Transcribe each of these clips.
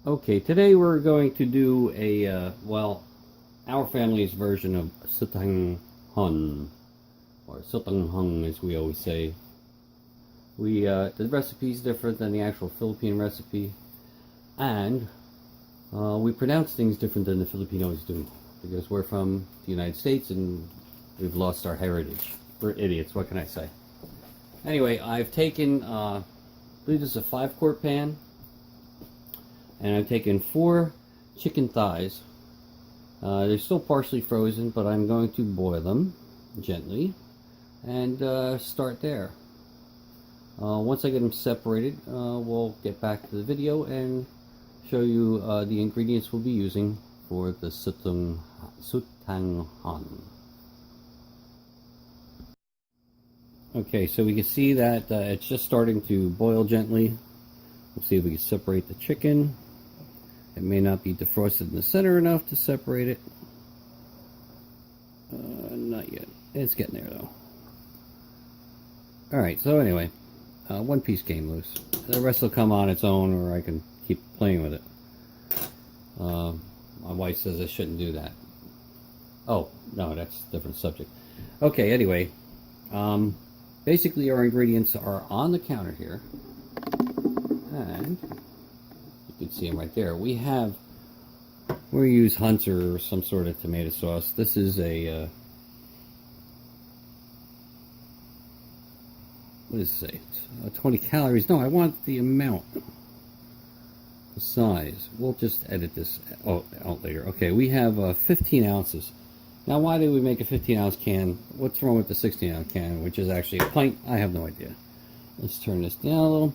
Okay, today we're going to do our family's version of Sutanghon, or Sutanghon as we always say. The recipe is different than the actual Philippine recipe, and we pronounce things different than the Filipinos do, because we're from the United States and we've lost our heritage. We're idiots, what can I say? Anyway, I've taken, I believe this is a 5-quart pan, and I've taken 4 chicken thighs. They're still partially frozen, but I'm going to boil them gently and start there. Once I get them separated, we'll get back to the video and show you the ingredients we'll be using for the Sutanghon. Okay, so we can see that it's just starting to boil gently. We'll see if we can separate the chicken. It may not be defrosted in the center enough to separate it. Not yet. It's getting there though. Alright, so anyway, one piece came loose. The rest will come on its own, or I can keep playing with it. My wife says I shouldn't do that. Oh, no, that's a different subject. Okay, anyway, basically our ingredients are on the counter here. And you can see them right there. We use Hunter or some sort of tomato sauce. This is a what does it say? 20 calories. No, I want the amount, the size. We'll just edit this out later. Okay, we have 15 ounces. Now, why do we make a 15-ounce can? What's wrong with the 16-ounce can, which is actually a pint? I have no idea. Let's turn this down a little.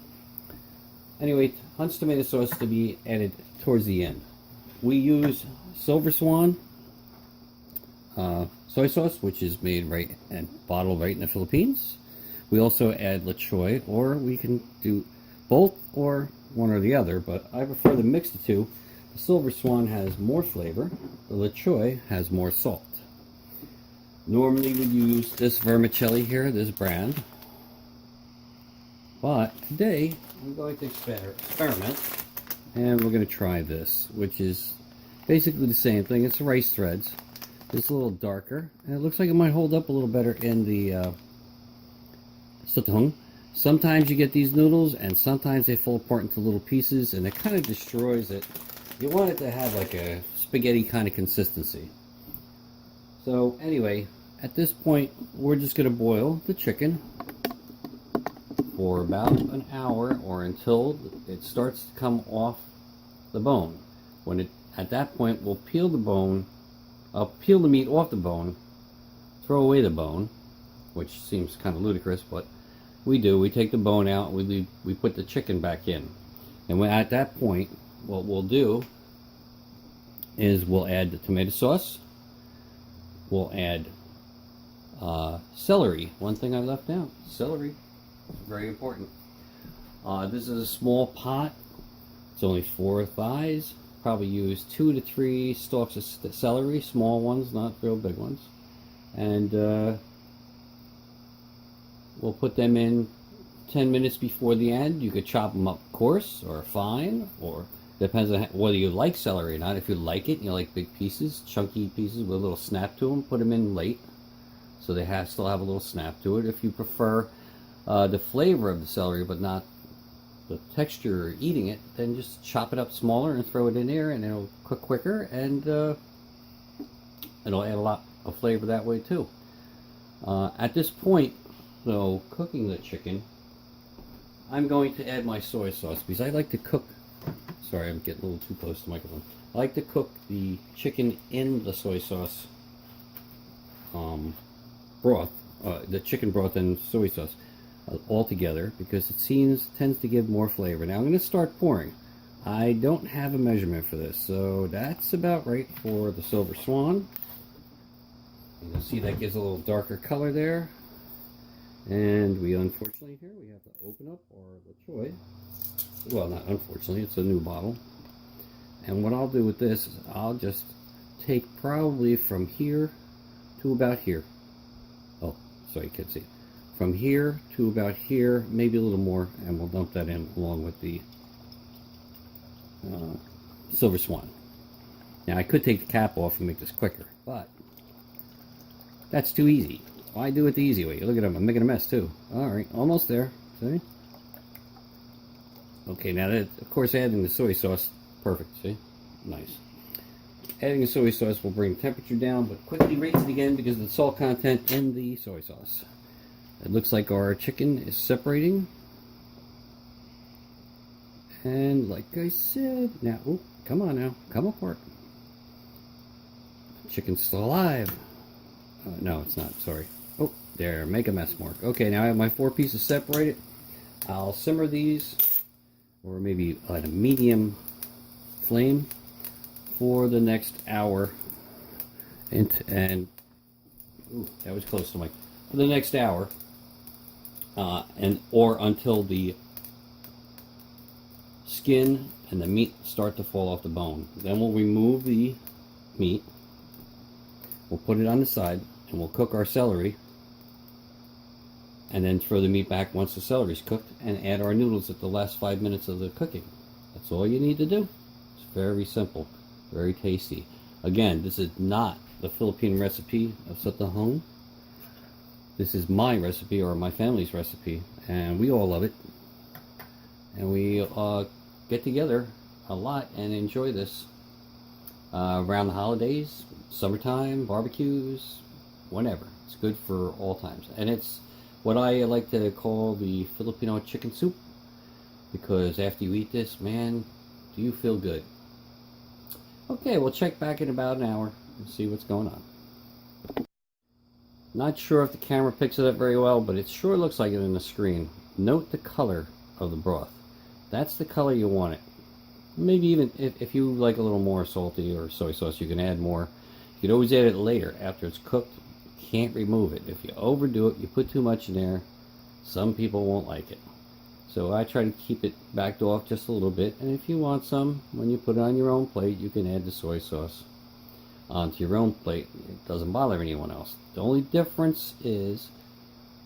Anyway, Hunt's tomato sauce to be added towards the end. We use Silver Swan soy sauce, which is made right and bottled right in the Philippines. We also add La Choy, or we can do both or one or the other, but I prefer to mix the two. The Silver Swan has more flavor. The La Choy has more salt. Normally we use this vermicelli here, this brand. But today I'm going to experiment, and we're going to try this, which is basically the same thing. It's rice threads. It's a little darker, and it looks like it might hold up a little better in the Sutanghon. Sometimes you get these noodles, and sometimes they fall apart into little pieces, and it kind of destroys it. You want it to have like a spaghetti kind of consistency. So anyway, at this point, we're just going to boil the chicken for about an hour, or until it starts to come off the bone. At that point, we'll peel the meat off the bone, throw away the bone, which seems kind of ludicrous, but we do. We take the bone out, and we put the chicken back in. And at that point, what we'll do is we'll add the tomato sauce. We'll add celery. One thing I left out, celery. Very important. This is a small pot. It's only 4 thighs. Probably use 2 to 3 stalks of celery, small ones, not real big ones. And we'll put them in 10 minutes before the end. You could chop them up coarse or fine, or depends on whether you like celery or not. If you like it, you like big pieces, chunky pieces with a little snap to them, put them in late, so they still have a little snap to it. If you prefer the flavor of the celery but not the texture or eating it, then just chop it up smaller and throw it in there, and it'll cook quicker, and it'll add a lot of flavor that way too. At this point, so cooking the chicken, I'm going to add my soy sauce, because I like to cook, sorry, I'm getting a little too close to the microphone. I like to cook the chicken in the soy sauce broth, the chicken broth and soy sauce all together, because it tends to give more flavor. Now I'm going to start pouring. I don't have a measurement for this, so that's about right for the Silver Swan. You'll see that gives a little darker color there. And we unfortunately here we have to open up our La Choy. Well, not unfortunately, it's a new bottle. And what I'll do with this is I'll just take probably from here to about here. Oh, sorry, you can't see. From here to about here, maybe a little more, and we'll dump that in along with the silver swan. Now I could take the cap off and make this quicker, but that's too easy. Why do it the easy way? Look at him, I'm making a mess too. Alright, almost there. See? Okay, now that, of course, adding the soy sauce, perfect, see? Nice. Adding the soy sauce will bring the temperature down, but quickly raise it again because of the salt content in the soy sauce. It looks like our chicken is separating. And like I said, now, oh, come on now, come apart. Chicken's still alive. No, it's not, sorry. Oh, there, make a mess, Mark. Okay, now I have my 4 pieces separated. I'll simmer these, or maybe at a medium flame, for the next hour. And ooh, that was close to my, for the next hour, or until the skin and the meat start to fall off the bone. Then we'll remove the meat. We'll put it on the side and we'll cook our celery, and then throw the meat back once the celery's cooked and add our noodles at the last 5 minutes of the cooking. That's all you need to do. It's very simple, very tasty. Again, this is not the Filipino recipe of Sutanghon. This is my recipe, or my family's recipe, and we all love it. And we get together a lot and enjoy this around the holidays, summertime, barbecues, whenever. It's good for all times. And it's what I like to call the Filipino chicken soup, because after you eat this, man, do you feel good. Okay, we'll check back in about an hour and see what's going on. Not sure if the camera picks it up very well, but it sure looks like it in the screen. Note the color of the broth. That's the color you want it. Maybe even if you like a little more salty or soy sauce, you can add more. You can always add it later after it's cooked. You can't remove it. If you overdo it, you put too much in there, some people won't like it. So I try to keep it backed off just a little bit. And if you want some, when you put it on your own plate, you can add the soy sauce onto your own plate. It doesn't bother anyone else. The only difference is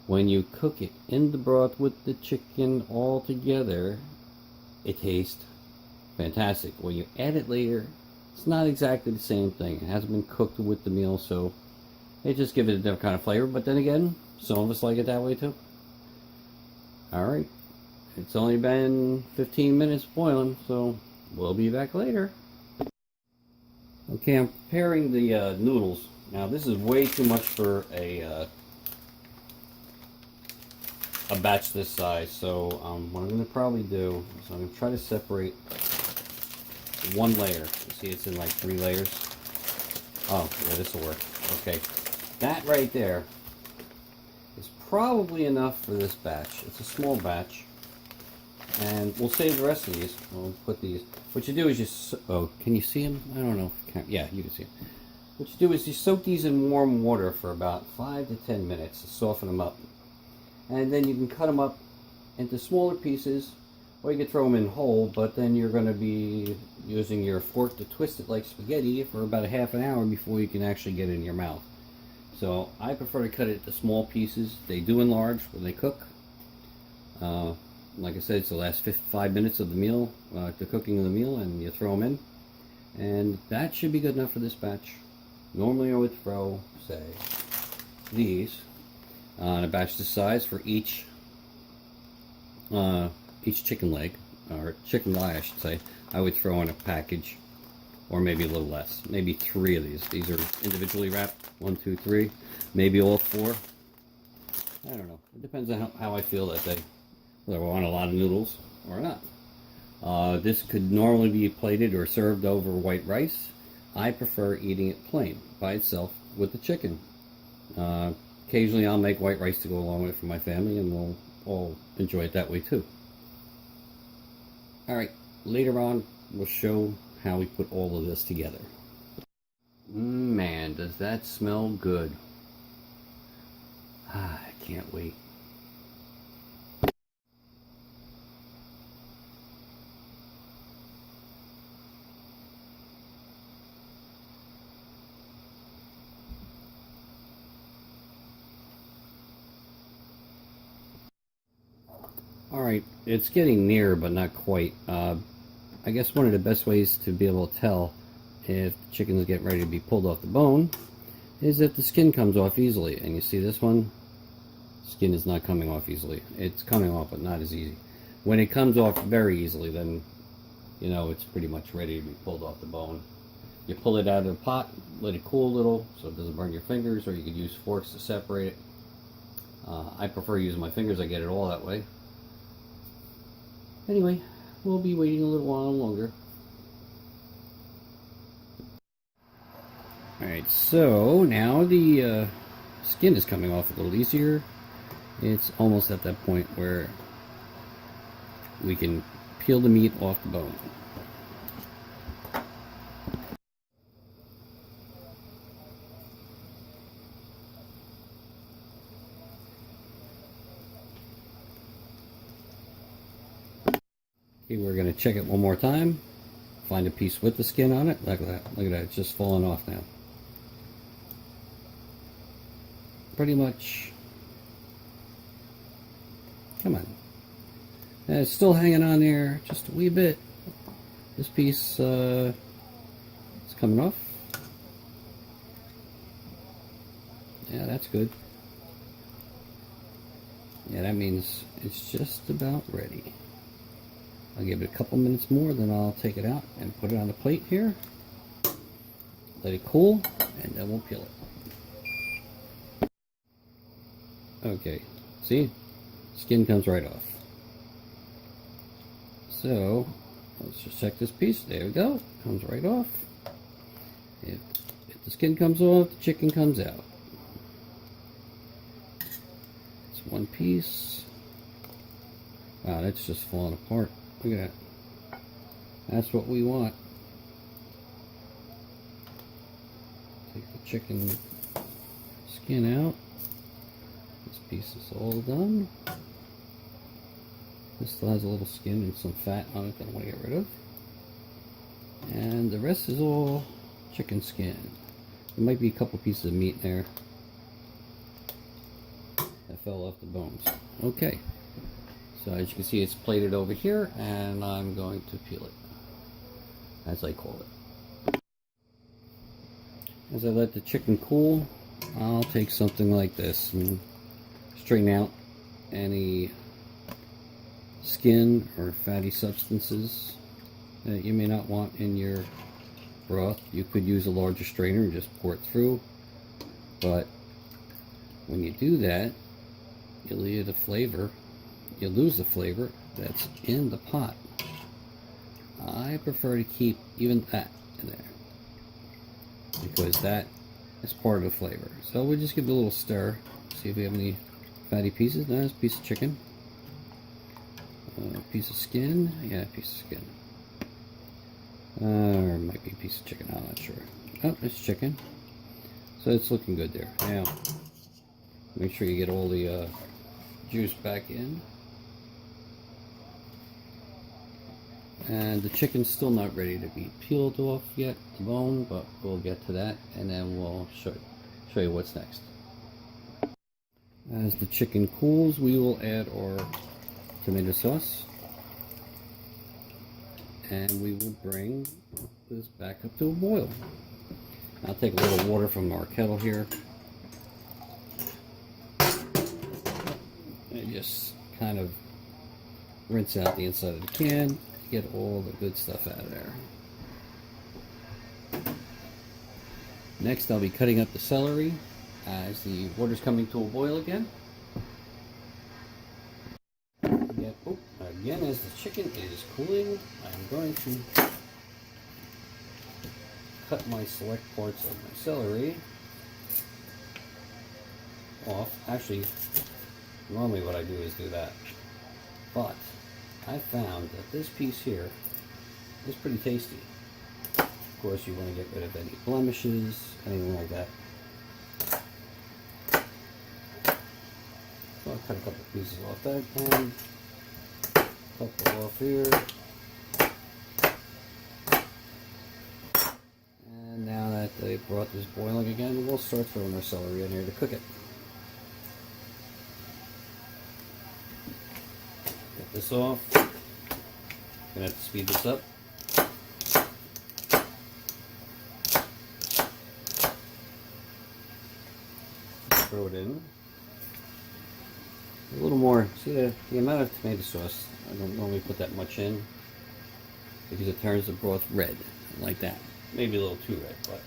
when you cook it in the broth with the chicken all together, it tastes fantastic. When you add it later, it's not exactly the same thing. It hasn't been cooked with the meal, so it just gives it a different kind of flavor. But then again, some of us like it that way too. Alright, it's only been 15 minutes boiling, so we'll be back later. Okay, I'm preparing the noodles. Now this is way too much for a batch this size, so what I'm going to probably do is I'm going to try to separate one layer. You see it's in like 3 layers. Oh, yeah, this will work. Okay, that right there is probably enough for this batch. It's a small batch, and we'll save the rest of these. We'll put these. What you do is you, oh, can you see them? I don't know. Yeah, you can see them. What you do is you soak these in warm water for about 5 to 10 minutes to soften them up. And then you can cut them up into smaller pieces, or you can throw them in whole, but then you're going to be using your fork to twist it like spaghetti for about a half an hour before you can actually get it in your mouth. So I prefer to cut it into small pieces. They do enlarge when they cook. Like I said, it's the last 5 minutes of the meal, the cooking of the meal, and you throw them in. And that should be good enough for this batch. Normally I would throw, say, these on a batch this size for each chicken leg, or chicken thigh I should say. I would throw in a package, or maybe a little less, maybe 3 of these. These are individually wrapped, 1, 2, 3, maybe all 4. I don't know, it depends on how I feel that day, whether I want a lot of noodles or not. This could normally be plated or served over white rice. I prefer eating it plain by itself with the chicken. Occasionally I'll make white rice to go along with it for my family, and we'll all enjoy it that way too. Alright, later on we'll show how we put all of this together. Man, does that smell good. I can't wait. Alright, it's getting near, but not quite. I guess one of the best ways to be able to tell if the chicken is getting ready to be pulled off the bone is if the skin comes off easily. And you see this one, skin is not coming off easily. It's coming off, but not as easy. When it comes off very easily, then you know it's pretty much ready to be pulled off the bone. You pull it out of the pot, let it cool a little so it doesn't burn your fingers, or you could use forks to separate it. I prefer using my fingers, I get it all that way. Anyway, we'll be waiting a little while longer. Alright, so now the skin is coming off a little easier. It's almost at that point where we can peel the meat off the bone. Okay, we're going to check it one more time. Find a piece with the skin on it. Look at that. Look at that. It's just falling off now. Pretty much. Come on. And it's still hanging on there just a wee bit. This piece is coming off. Yeah, that's good. Yeah, that means it's just about ready. I'll give it a couple minutes more, then I'll take it out and put it on the plate here. Let it cool, and then we'll peel it. Okay, see? Skin comes right off. So, let's just check this piece. There we go. Comes right off. If the skin comes off, the chicken comes out. It's one piece. Wow, that's just falling apart. Look at that. That's what we want. Take the chicken skin out. This piece is all done. This still has a little skin and some fat on it that I want to get rid of. And the rest is all chicken skin. There might be a couple pieces of meat there that fell off the bones. Okay. So as you can see, it's plated over here, and I'm going to peel it, as I call it. As I let the chicken cool, I'll take something like this and straighten out any skin or fatty substances that you may not want in your broth. You could use a larger strainer and just pour it through, but when you do that, you lose the flavor that's in the pot. I prefer to keep even that in there because that is part of the flavor. So we'll just give it a little stir, see if we have any fatty pieces. Nice piece of chicken, piece of skin, yeah, piece of skin, or it might be a piece of chicken, I'm not sure. Oh, it's chicken, so it's looking good there. Now make sure you get all the juice back in. And the chicken's still not ready to be peeled off yet, the bone, but we'll get to that, and then we'll show you what's next. As the chicken cools, we will add our tomato sauce, and we will bring this back up to a boil. I'll take a little water from our kettle here, and just kind of rinse out the inside of the can. Get all the good stuff out of there. Next, I'll be cutting up the celery as the water's coming to a boil again. Again, as the chicken is cooling, I'm going to cut my select parts of my celery off. Actually, normally what I do is do that, but I found that this piece here is pretty tasty. Of course, you want to get rid of any blemishes, anything like that. So I'll cut a couple pieces off that and a couple off here. And now that they brought this boiling again, we'll start throwing our celery in here to cook it. Get this off. Gonna have to speed this up. throw it in. A little more. See the amount of tomato sauce. I don't normally put that much in because it turns the broth red like that. Maybe a little too red, but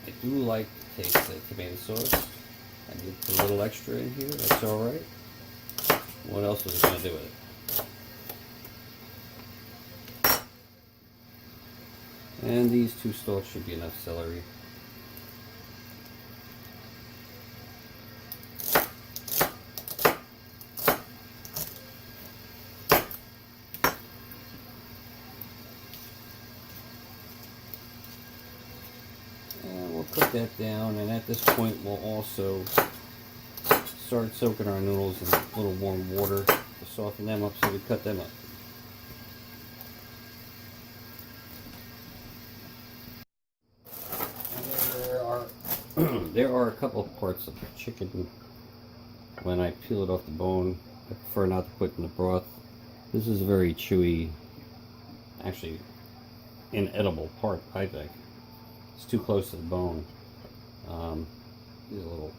I do like the taste of the tomato sauce. I did put a little extra in here. That's all right. What else was I going to do with it? And these 2 stalks should be enough celery. And we'll put that down, and at this point we'll also start soaking our noodles in a little warm water to soften them up so we cut them up. There are a couple of parts of the chicken, when I peel it off the bone, I prefer not to put in the broth. This is a very chewy, actually inedible part, I think. It's too close to the bone. There's a little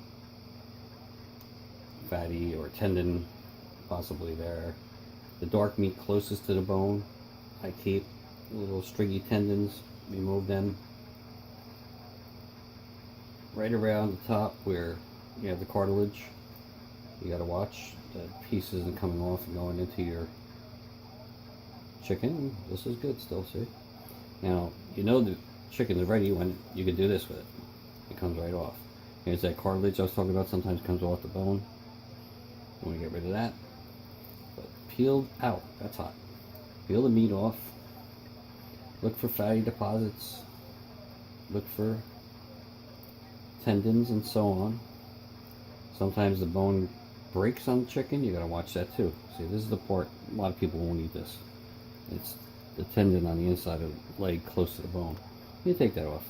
fatty or tendon possibly there. The dark meat closest to the bone, I keep. The little stringy tendons, remove them. Right around the top where you have the cartilage, you gotta watch the pieces and coming off and going into your chicken. This is good still, see? Now, you know the chicken is ready when you can do this with it. It comes right off. Here's that cartilage I was talking about, sometimes comes off the bone. You want to get rid of that. But peeled out, that's hot. Peel the meat off. Look for fatty deposits. Look for tendons and so on. Sometimes the bone breaks on the chicken. You gotta watch that too. See, this is the part a lot of people won't eat this. It's the tendon on the inside of the leg close to the bone. You take that off.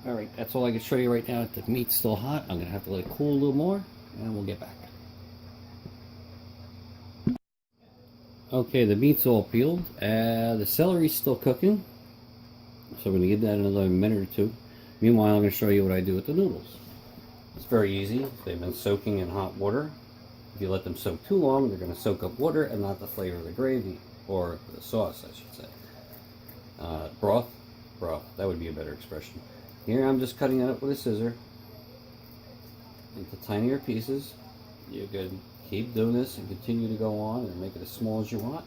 Alright, that's all I can show you right now. The meat's still hot. I'm gonna have to let it cool a little more and we'll get back. Okay, the meat's all peeled. The celery's still cooking. So I'm gonna give that another minute or two. Meanwhile, I'm going to show you what I do with the noodles. It's very easy. They've been soaking in hot water. If you let them soak too long, they're going to soak up water and not the flavor of the gravy, or the sauce, I should say. Broth, that would be a better expression. Here I'm just cutting it up with a scissor into tinier pieces. You can keep doing this and continue to go on and make it as small as you want.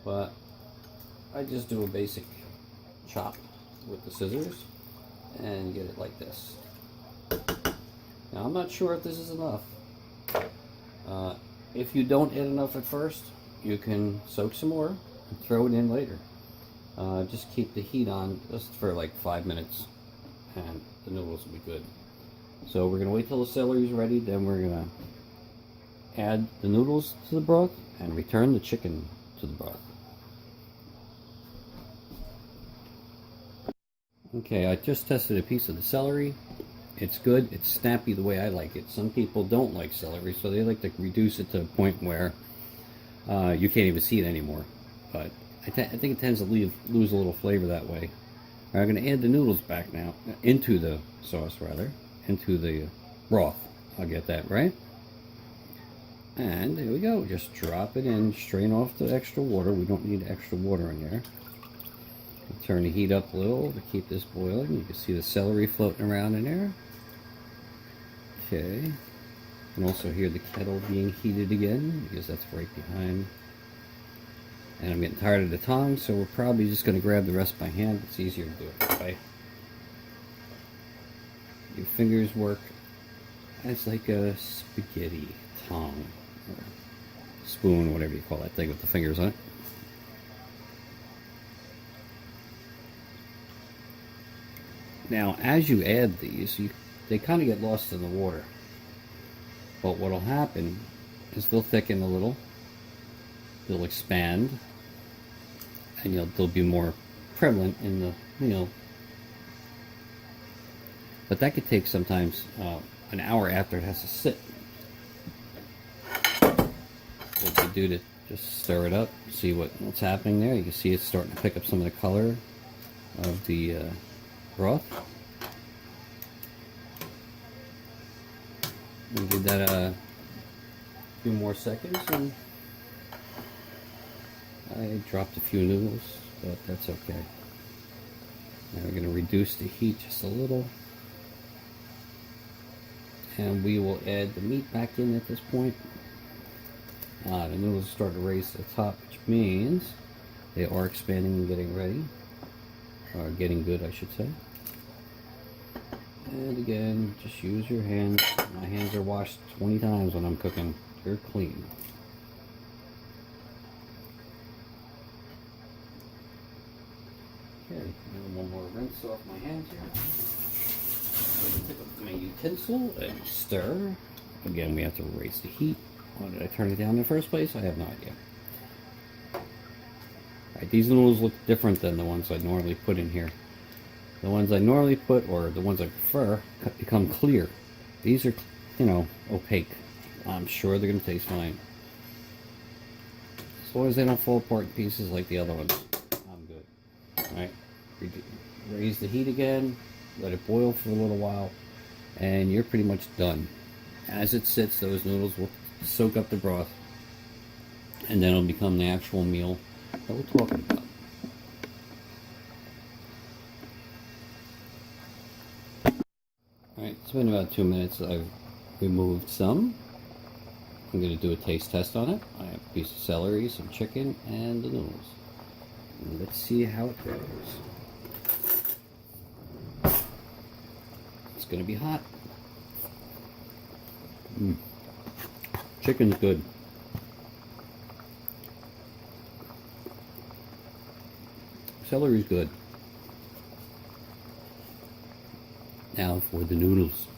But I just do a basic chop with the scissors and get it like this. Now I'm not sure if this is enough. If you don't add enough at first, you can soak some more and throw it in later. Just keep the heat on just for like 5 minutes and the noodles will be good. So we're going to wait till the celery is ready, then we're going to add the noodles to the broth and return the chicken to the broth. Okay, I just tested a piece of the celery. It's good. It's snappy the way I like it. Some people don't like celery, so they like to reduce it to a point where you can't even see it anymore. But I think it tends to lose a little flavor that way. I'm going to add the noodles back now, into the sauce rather, into the broth. I'll get that right. And there we go. Just drop it in, strain off the extra water. We don't need extra water in there. Turn the heat up a little to keep this boiling. You can see the celery floating around in there. Okay. You can also hear the kettle being heated again because that's right behind. And I'm getting tired of the tongs, so we're probably just going to grab the rest by hand. It's easier to do it that way. Your fingers work as like a spaghetti tong or spoon, whatever you call that thing with the fingers on it. Now, as you add these, they kind of get lost in the water. But what will happen is they'll thicken a little, they'll expand, and they'll be more prevalent in the meal. But that could take sometimes an hour after it has to sit. What you do to just stir it up, see what's happening there. You can see it's starting to pick up some of the color of the broth. And give that a few more seconds, and I dropped a few noodles, but that's okay. Now we're going to reduce the heat just a little, and we will add the meat back in at this point. The noodles start to raise to the top, which means they are expanding and getting ready, or getting good, I should say. And again, just use your hands. My hands are washed 20 times when I'm cooking. They're clean. Okay, and one more rinse off my hands here. Pick up my utensil and stir. Again, we have to raise the heat. Why did I turn it down in the first place? I have no idea. Alright, these noodles look different than the ones I normally put in here. The ones I normally put, or the ones I prefer, become clear. These are, you know, opaque. I'm sure they're going to taste fine. As long as they don't fall apart in pieces like the other ones, I'm good. Alright, raise the heat again, let it boil for a little while, and you're pretty much done. As it sits, those noodles will soak up the broth, and then it'll become the actual meal that we're talking about. Alright, it's been about 2 minutes. I've removed some. I'm going to do a taste test on it. I have a piece of celery, some chicken, and the noodles. And let's see how it goes. It's going to be hot. Chicken's good. Celery's good. Now for the noodles.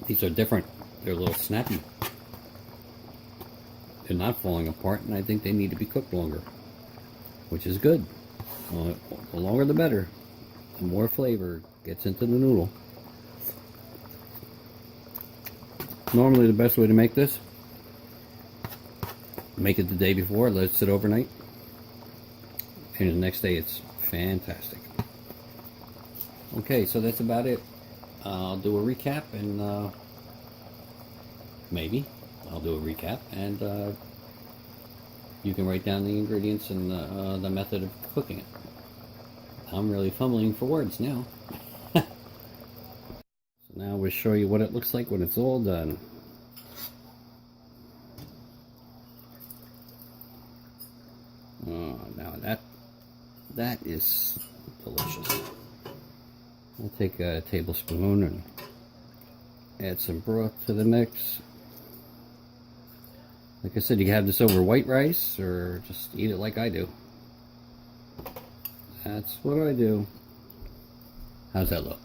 These are different. They're a little snappy. They're not falling apart, and I think they need to be cooked longer, which is good. The longer the better. The more flavor gets into the noodle. Normally the best way to make this, make it the day before, let it sit overnight, and the next day it's fantastic. Okay, so that's about it. I'll do a recap, and maybe I'll do a recap, and you can write down the ingredients and the method of cooking it. I'm really fumbling for words now. So now we'll show you what it looks like when it's all done. Oh, now that is delicious. We'll take a tablespoon and add some broth to the mix. Like I said, you can have this over white rice or just eat it like I do. That's what I do. How's that look?